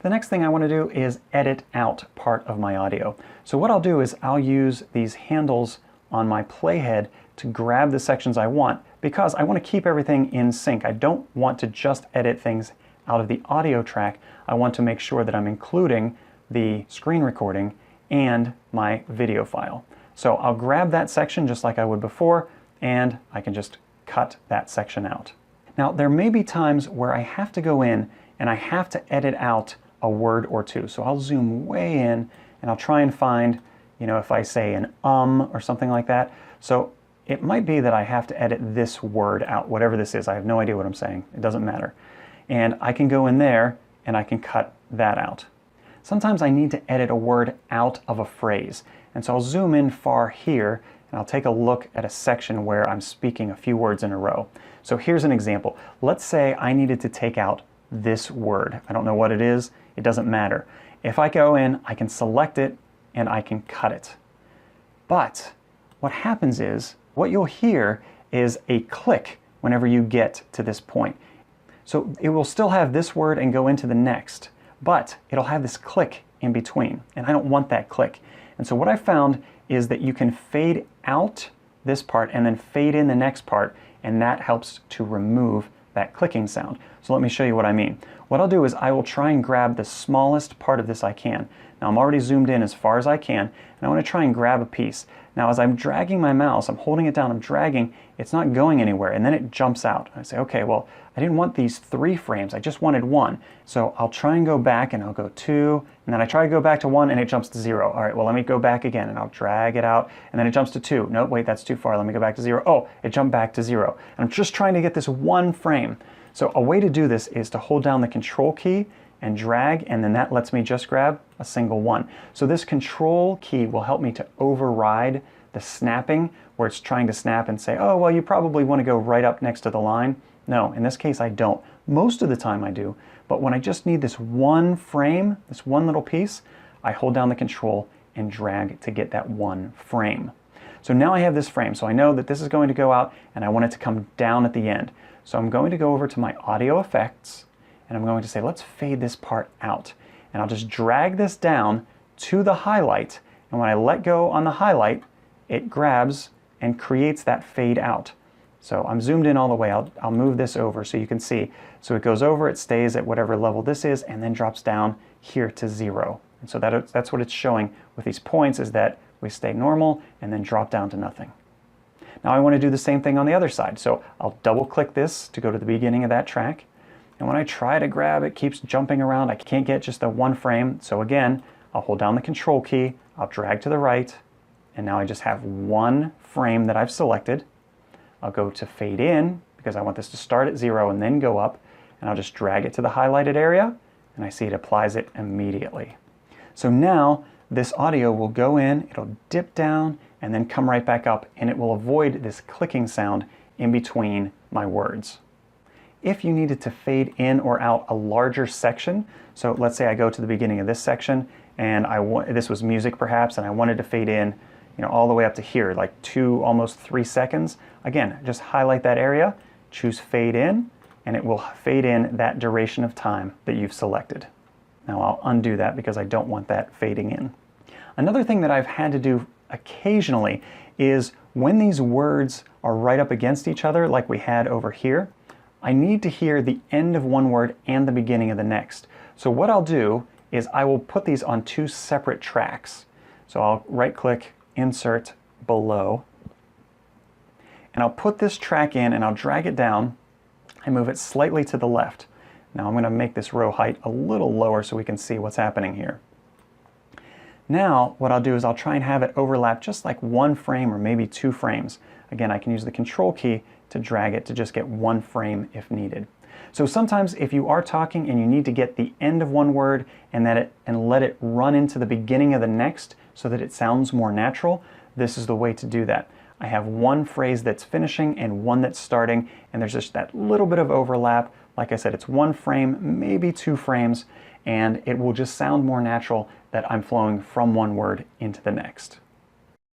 The next thing I want to do is edit out part of my audio. So what I'll do is I'll use these handles on my playhead to grab the sections I want, because I want to keep everything in sync. I don't want to just edit things out of the audio track. I want to make sure that I'm including the screen recording and my video file. So I'll grab that section just like I would before, and I can just cut that section out. Now, there may be times where I have to go in and I have to edit out a word or two. So I'll zoom way in and I'll try and find, if I say an or something like that. So it might be that I have to edit this word out, whatever this is. I have no idea what I'm saying. It doesn't matter. And I can go in there and I can cut that out. Sometimes I need to edit a word out of a phrase. And so I'll zoom in far here and I'll take a look at a section where I'm speaking a few words in a row. So here's an example. Let's say I needed to take out this word. I don't know what it is. It doesn't matter. If I go in, I can select it and I can cut it. But what happens is, what you'll hear is a click whenever you get to this point. So it will still have this word and go into the next, but it'll have this click in between, and I don't want that click. And so what I found is that you can fade out this part and then fade in the next part, and that helps to remove that clicking sound. So let me show you what I mean. What I'll do is I will try and grab the smallest part of this I can. Now I'm already zoomed in as far as I can, and I want to try and grab a piece. Now as I'm dragging my mouse, I'm holding it down, I'm dragging, it's not going anywhere, and then it jumps out. I say, okay, well, I didn't want these 3 frames, I just wanted 1. So I'll try and go back, and I'll go 2, and then I try to go back to 1, and it jumps to 0. All right, well, let me go back again, and I'll drag it out, and then it jumps to 2. No, wait, that's too far, let me go back to 0. Oh, it jumped back to 0. And I'm just trying to get this 1 frame. So a way to do this is to hold down the Control key and drag, and then that lets me just grab a single 1. So this Control key will help me to override the snapping, where it's trying to snap and say, oh, well, you probably want to go right up next to the line. No, in this case I don't. Most of the time I do, but when I just need this 1 frame, this 1 little piece, I hold down the Control and drag to get that 1 frame. So now I have this frame, so I know that this is going to go out and I want it to come down at the end. So I'm going to go over to my audio effects and I'm going to say, let's fade this part out. And I'll just drag this down to the highlight, and when I let go on the highlight, it grabs and creates that fade out. So I'm zoomed in all the way. I'll move this over so you can see. So it goes over, it stays at whatever level this is, and then drops down here to 0. And so that's what it's showing with these points, is that we stay normal and then drop down to nothing. Now I want to do the same thing on the other side. So I'll double click this to go to the beginning of that track. And when I try to grab, it keeps jumping around. I can't get just the 1 frame. So again, I'll hold down the Control key, I'll drag to the right, and now I just have 1 frame that I've selected. I'll go to fade in, because I want this to start at 0 and then go up, and I'll just drag it to the highlighted area, and I see it applies it immediately. So now this audio will go in, it'll dip down, and then come right back up, and it will avoid this clicking sound in between my words. If you needed to fade in or out a larger section, so let's say I go to the beginning of this section, and this was music perhaps, and I wanted to fade in, all the way up to here, like 2, almost 3 seconds. Again, just highlight that area, choose fade in, and it will fade in that duration of time that you've selected. Now I'll undo that because I don't want that fading in. Another thing that I've had to do occasionally is when these words are right up against each other, like we had over here, I need to hear the end of one word and the beginning of the next. So what I'll do is I will put these on 2 separate tracks. So I'll right-click, insert below, and I'll put this track in and I'll drag it down and move it slightly to the left. Now I'm going to make this row height a little lower so we can see what's happening here. Now what I'll do is I'll try and have it overlap just like 1 frame or maybe 2 frames. Again, I can use the Control key to drag it to just get 1 frame if needed. So sometimes if you are talking and you need to get the end of one word and let it run into the beginning of the next so that it sounds more natural, this is the way to do that. I have 1 phrase that's finishing and 1 that's starting, and there's just that little bit of overlap. Like I said, it's 1 frame, maybe 2 frames, and it will just sound more natural that I'm flowing from one word into the next.